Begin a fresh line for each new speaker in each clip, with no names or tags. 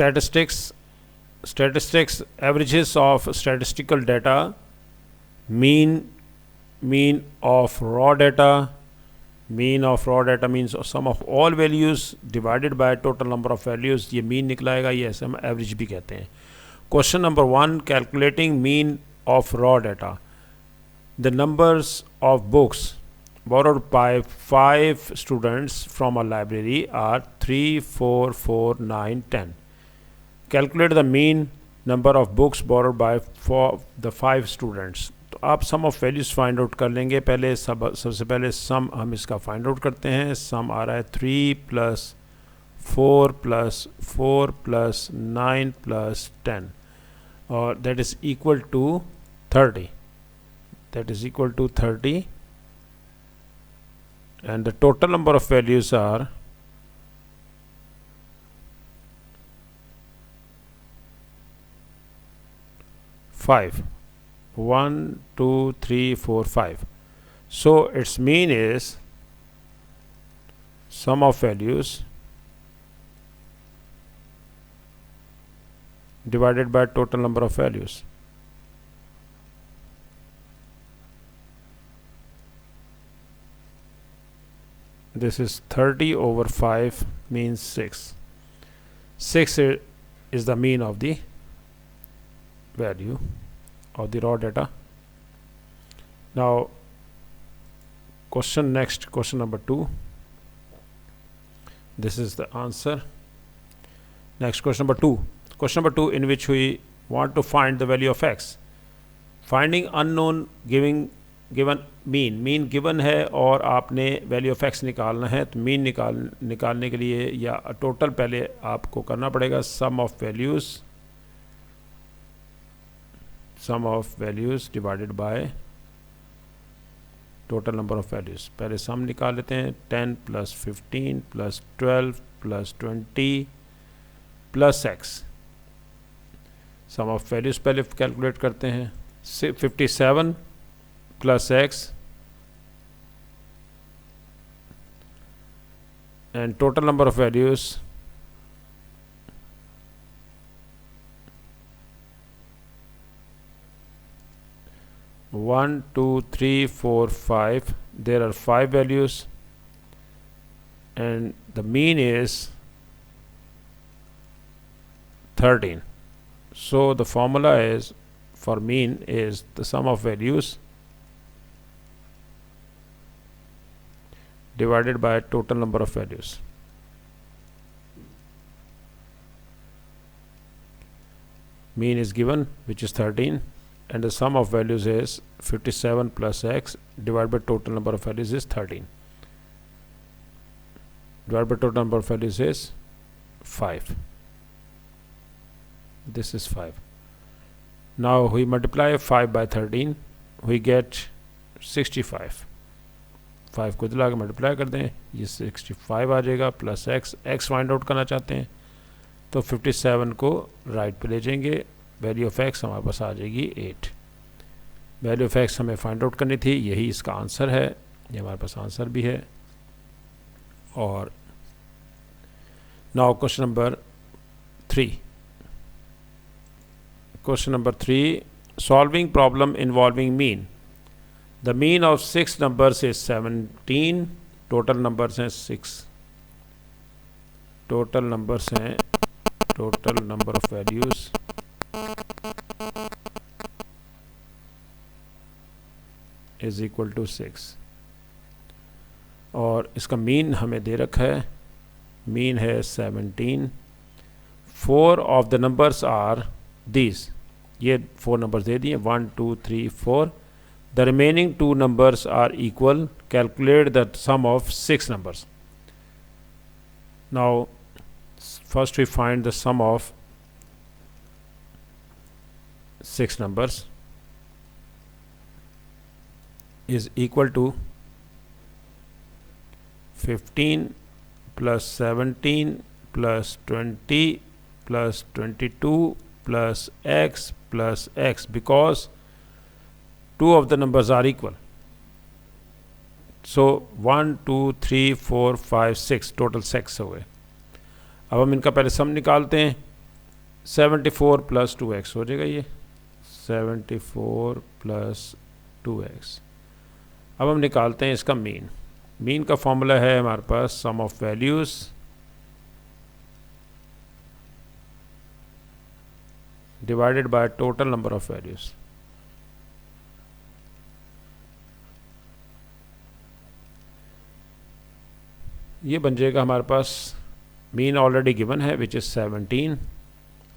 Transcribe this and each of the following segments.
statistics averages of statistical data, mean of raw data means sum of all values divided by total number of values. ये mean निकलाएगा, ये ऐसे हम average भी कहते हैं. Question number 1, calculating mean of raw data. The numbers of books borrowed by 5 students from a library are 3, 4, 4, 9, 10. Calculate the mean number of books borrowed by the 5 students. तो आप सम of values find out कर लेंगे. पहले सबसे पहले सम हम इसका find out करते हैं. सम आ रहा है 3 + 4 + 4 + 9 + 10 और that is equal to 30. And the total number of values are 5. 1, 2, 3, 4, 5. So its mean is sum of values divided by total number of values. This is 30 over 5 means 6. 6 is the mean of the value of the raw data. Now question number 2. This is the answer. Next question number 2. Question number 2 in which we want to find the value of x. Finding unknown given mean given है और आपने value of x निकालना है. तो mean निकालने के लिए या टोटल पहले आपको करना पड़ेगा sum of values divided by total number of values. पहले सम निकाल लेते हैं. 10 + 15 + 12 + 20 + x. सम ऑफ वैल्यूज़ पहले कैलकुलेट करते हैं. 57 plus x and total number of values 1, 2, 3, 4, 5. There are 5 values and the mean is 13. So the formula is for mean is the sum of values divided by total number of values. Mean is given, which is 13, and the sum of values is 57 plus x divided by total number of values is 13. Divided by total number of values is 5. This is 5. Now we multiply 5 by 13, we get 65. 5 को दिला के multiply कर दें, ये 65 आ जाएगा plus x find out करना चाहते हैं तो 57 को राइट पे ले जाएंगे. वैल्यू ऑफ x हमारे पास आ जाएगी 8. वैल्यू ऑफ x हमें फाइंड आउट करनी थी, यही इसका आंसर है. ये हमारे पास आंसर भी है. और now question number 3. Question number 3, solving problem involving mean. The mean of 6 numbers is 17. Total numbers हैं 6. Total number of values is equal to 6. और इसका मीन हमें दे रखा है. मीन है 17. 4 of the numbers are these. ये 4 numbers दे दिए 1, 2, 3, 4. The remaining 2 numbers are equal. Calculate the sum of 6 numbers. Now first we find the sum of 6 numbers is equal to 15 plus 17 plus 20 plus 22 plus x because 2 of the numbers are equal. So 1, 2, 3, 4, 5, 6 total 6 हो गए. अब हम इनका पहले सम निकालते हैं. 74 plus 2x हो जाएगा ये 74 प्लस 2x। अब हम निकालते हैं इसका मीन। मीन का फॉर्मूला है हमारे पास sum of values divided by total number of values. ये बन जाएगा हमारे पास मीन ऑलरेडी गिवन है विच इज़ 17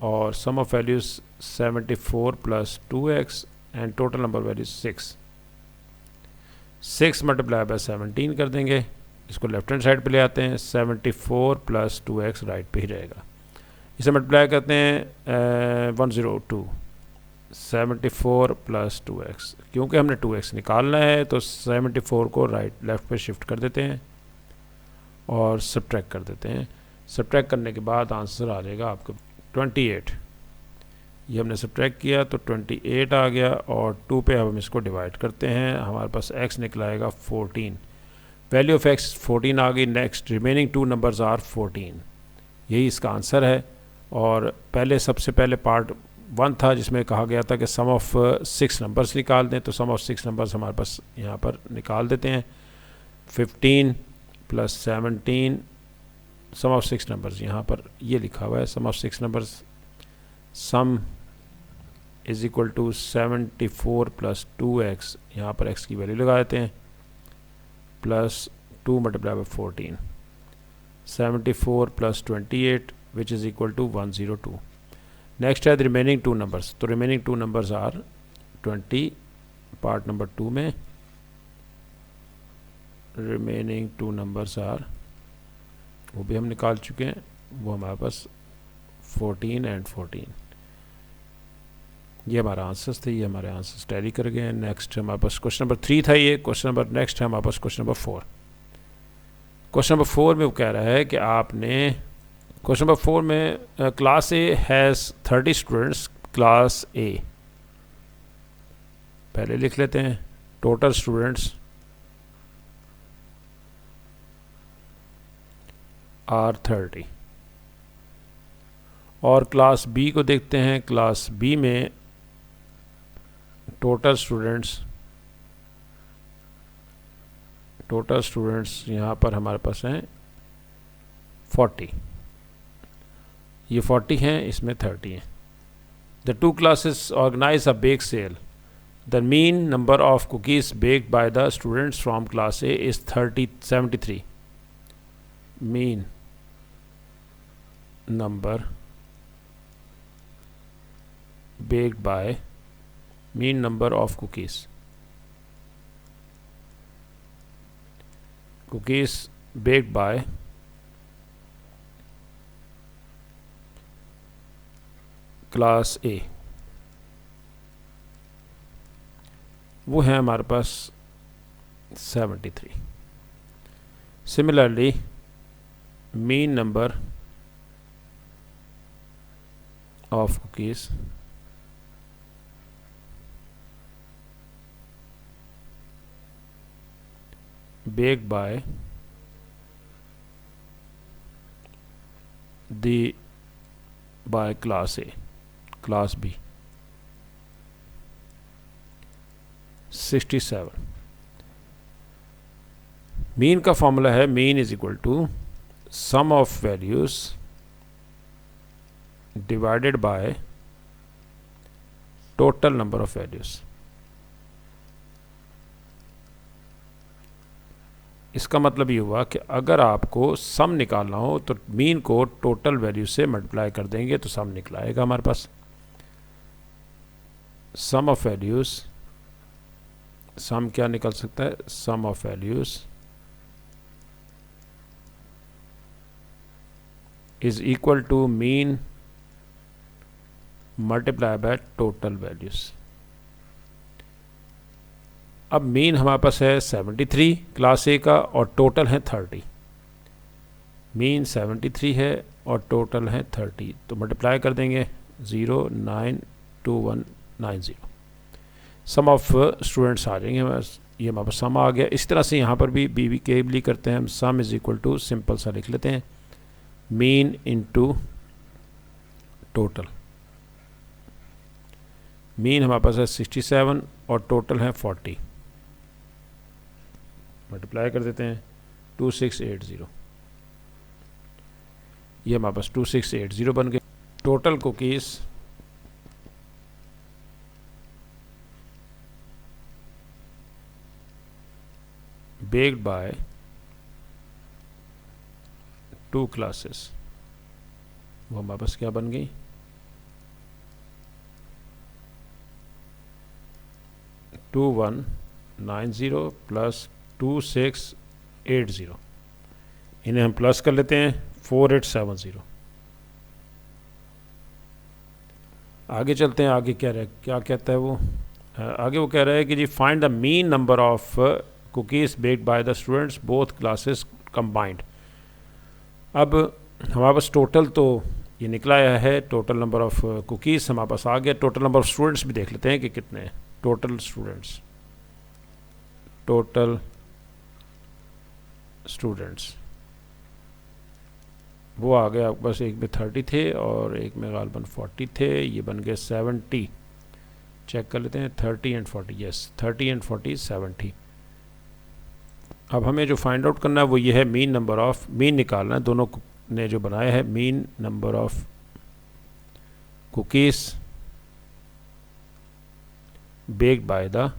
और sum of values 74 plus 2x and total number values 6 multiply by 17 कर देंगे। इसको लेफ्ट हैंड साइड पे ले आते हैं 74 प्लस 2x राइट पे ही रहेगा। इसे मल्टीप्लाई करते हैं 102 74 प्लस 2x। क्योंकि हमने 2x निकालना है तो 74 को राइट लेफ्ट पे शिफ्ट कर देते हैं और सब्ट्रैक्ट कर देते हैं। सब्ट्रैक्ट करने के बाद आंसर आ जाएगा आपको 28। ये हमने सब्ट्रैक्ट किया तो 28 आ गया और 2 पे अब हम इसको डिवाइड करते हैं। हमारे पास x निकला आएगा 14। वैल्यू ऑफ x 14 आ गई। Next remaining 2 numbers are 14। यही इसका आंसर है। और पहले सबसे पहले पार्ट 1 था जिसमें कहा गया था कि सम ऑफ 6 नंबर्स निकाल दें, तो सम ऑफ 6 नंबर्स हमारे पास यहाँ पर निकाल देते हैं। 15 प्लस 17 सम ऑफ 6 नंबर्स यहाँ पर ये लिखा हुआ है। Sum of 6 numbers sum is equal to 74 plus 2x, यहाँ पर x की वैल्यू लगा देते हैं, plus 2 multiply by 14 74 plus 28 which is equal to 102। Next है द रिमेनिंग 2 नंबर्स। तो remaining 2 numbers are 20 part number 2 में रिमेनिंग 2 नंबर्स आर, वो भी हम निकाल चुके हैं, वो हमारे पास 14 एंड 14। ये हमारा आंसर्स थे, ये हमारे आंसर्स टैली कर गए हैं। नेक्स्ट हमारे पास क्वेश्चन नंबर 3 था ये। क्वेश्चन नंबर नेक्स्ट है हमारे पास क्वेश्चन नंबर 4। क्वेश्चन नंबर 4 में वो कह रहा है कि आपने क्वेश्चन नंबर 4 में class A has 30 students. Class ए पहले लिख लेते हैं, टोटल स्टूडेंट्स आर 30। और क्लास बी को देखते हैं। क्लास बी में टोटल स्टूडेंट्स यहाँ पर हमारे पास हैं 40। ये 40 हैं, इसमें 30 हैं। The two classes organize a bake sale. The mean number of cookies baked by the students from class A is 73। Mean number baked by mean number of cookies baked by class A, वो है हमारे पास 73। Similarly mean number of cookies baked by class A, class B 67। Mean का formula है mean is equal to sum of values divided by total number of values. इसका मतलब ये हुआ कि अगर आपको सम निकालना हो तो मीन को टोटल वैल्यू से मल्टीप्लाई कर देंगे तो सम निकला आएगा हमारे पास। सम ऑफ वैल्यूज, सम क्या निकल सकता है? Sum of values is equal to mean multiply by total values. अब मीन हमारे पास है 73 क्लास ए का और टोटल है 30। मीन 73 है और टोटल है 30, तो मल्टीप्लाई कर देंगे 0921990। सम ऑफ स्टूडेंट्स आ जाएंगे, ये हमारे पास सम आ गया। इस तरह से यहाँ पर भी बी केबली करते हैं हम। Sum is equal to simple सा लिख लेते हैं मीन इंटू टोटल मीन हमारे पास है 67 और टोटल है 40, मल्टीप्लाई कर देते हैं 2680, ये हमारे पास 2680 बन गए। Total cookies baked by 2 classes, वो हमारे पास क्या बन गई, 2190 प्लस 2680, इन्हें हम प्लस कर लेते हैं 4870। आगे चलते हैं, आगे क्या कहता है वो, आगे वो कह रहा है कि जी find the mean number of cookies baked by the students both classes combined. अब हमारे पास टोटल तो ये निकला है, टोटल नंबर ऑफ कुकीज़ हमारे पास आ गया, टोटल नंबर ऑफ स्टूडेंट्स भी देख लेते हैं कि कितने हैं। टोटल स्टूडेंट्स वो आ गया, बस एक में 30 थे और एक में गालबन 40 थे, ये बन गए 70। चेक कर लेते हैं 30 एंड 40, यस 30 एंड 40 70। अब हमें जो फाइंड आउट करना है वो ये है मीन नंबर ऑफ, मीन निकालना है, दोनों ने जो बनाया है mean number of cookies baked by the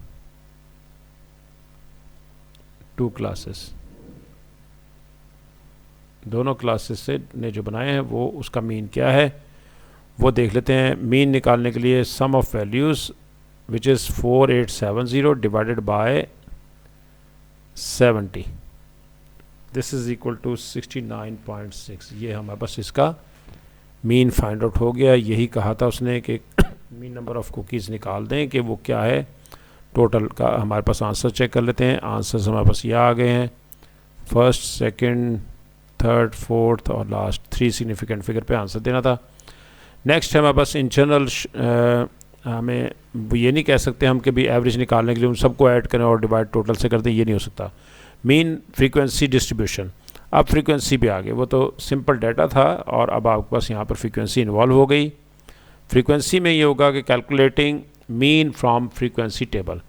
2 classes, दोनों क्लासेस से ने जो बनाए हैं वो उसका मीन क्या है वो देख लेते हैं। मीन निकालने के लिए sum of values which is 4870 divided by 70, this is equal to 69.6, ये हमारे पास इसका मीन फाइंड आउट हो गया। यही कहा था उसने कि मीन नंबर ऑफ कुकीज़ निकाल दें कि वो क्या है टोटल का। हमारे पास आंसर चेक कर लेते हैं, आंसर्स हमारे पास ये आ गए हैं, फर्स्ट, सेकंड, थर्ड, फोर्थ और लास्ट 3 सिग्निफिकेंट फिगर पे आंसर देना था। नेक्स्ट है हमारे पास इन जनरल, हमें ये नहीं कह सकते हम कि भी एवरेज निकालने के लिए उन सबको ऐड करें और डिवाइड टोटल से कर दें, ये नहीं हो सकता। मीन फ्रीक्वेंसी डिस्ट्रीब्यूशन, अब फ्रीक्वेंसी पे आ गए, वो तो सिंपल डाटा था और अब आपके पास यहाँ पर फ्रीक्वेंसी इन्वॉल्व हो गई। फ्रीक्वेंसी में ये होगा कि calculating mean from frequency table.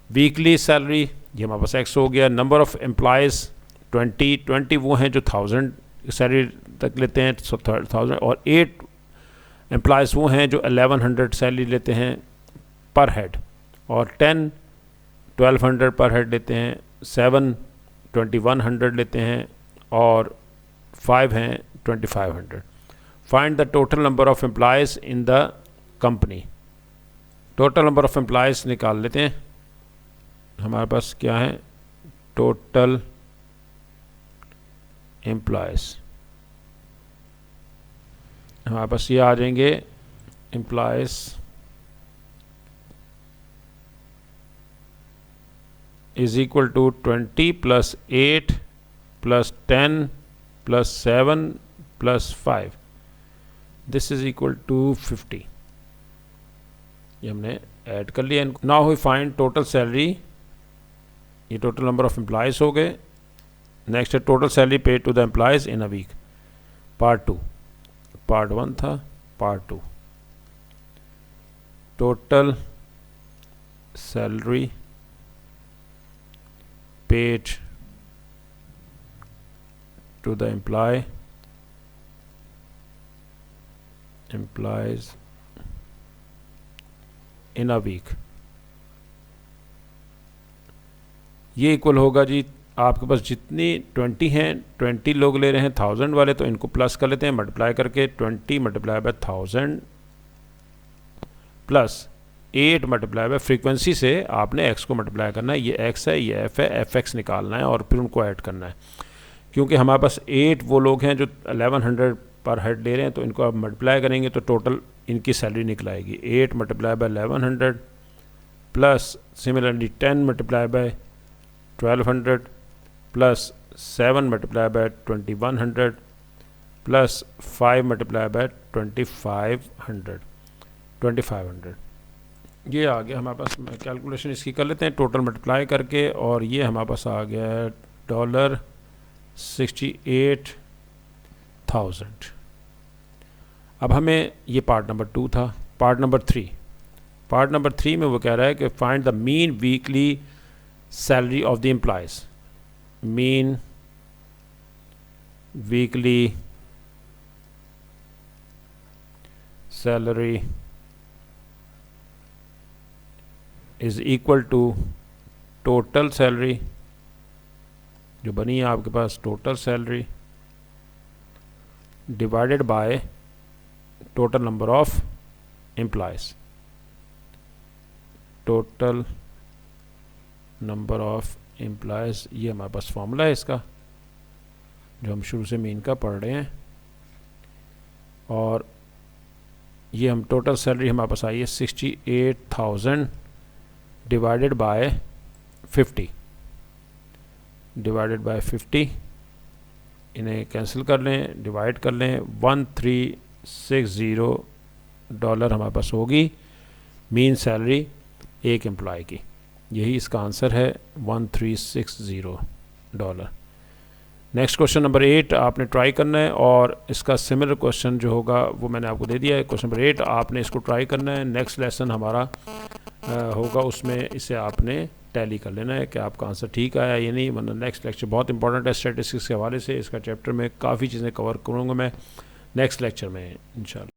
Weekly salary ये हमारे पास एक्स हो गया, नंबर ऑफ एम्प्लॉयज़ 20 वो हैं जो 1000 सैलरी तक लेते हैं 1000, और 8 एम्प्लॉयज़ वो हैं जो 1100 सैलरी लेते हैं पर हेड, और 10 1200 पर हेड लेते हैं, 7 2100 लेते हैं, और 5 हैं 2500। Find the total number of employees in the company. Total number of employees निकाल लेते हैं, हमारे पास क्या है टोटल एम्प्लॉयज़, हमारे पास ये आ जाएंगे employees is equal to 20 plus 8 plus 10 plus 7 plus 5, this is equal to 50। ये हमने ऐड कर लिया। Now we find total salary, ये टोटल नंबर ऑफ एम्प्लॉयज़ हो गए। नेक्स्ट है total salary paid to the employees in a week, part 2, part 1 था, part 2। Total salary paid to the employees in a week, ये equal होगा जी आपके पास जितनी 20 हैं, 20 लोग ले रहे हैं 1000 वाले, तो इनको प्लस कर लेते हैं मल्टीप्लाई करके, 20 multiply by 1000 plus 8 multiply by frequency से आपने x को मल्टीप्लाई करना है, ये x है, ये f है, fx निकालना है और फिर उनको ऐड करना है। क्योंकि हमारे पास 8 वो लोग हैं जो 1100 पर हेड ले रहे हैं, तो इनको आप मल्टीप्लाई करेंगे तो टोटल इनकी सैलरी निकल आएगी 8 multiply by 1100 plus similarly 10 multiply by 1200 plus 7 multiply by 2100 plus 5 multiply by 2500, ये आ गया हमारे पास। कैलकुलेशन इसकी कर लेते हैं टोटल मल्टीप्लाई करके, और ये हमारे पास आ गया $68,000। अब हमें ये पार्ट नंबर 2 था। पार्ट नंबर 3 में वो कह रहा है कि find the mean weekly salary of the employees. Mean weekly salary is equal to total salary, जो बनी है आपके पास total salary, divided by total number of employees. Total number of employees, ये हमारे पास फॉर्मूला है इसका, जो हम शुरू से मीन का पढ़ रहे हैं। और ये हम टोटल सैलरी हमारे पास आई है 68,000 डिवाइडेड बाय 50, डिवाइडेड बाय 50। इन्हें कैंसिल कर लें, डिवाइड कर लें, $1360 हमारे पास होगी मीन सैलरी एक एम्प्लॉय की। यही इसका आंसर है, $1360। नेक्स्ट क्वेश्चन नंबर 8 आपने ट्राई करना है, और इसका सिमिलर क्वेश्चन जो होगा वो मैंने आपको दे दिया है। क्वेश्चन नंबर 8 आपने इसको ट्राई करना है। नेक्स्ट लेसन हमारा होगा, उसमें इसे आपने टैली कर लेना है कि आपका आंसर ठीक आया या नहीं, वरना नेक्स्ट लेक्चर बहुत इंपॉर्टेंट है स्टैटिस्टिक्स के हवाले से। इसका चैप्टर में काफ़ी चीज़ें कवर करूँगा मैं नेक्स्ट लेक्चर में इंशाल्लाह।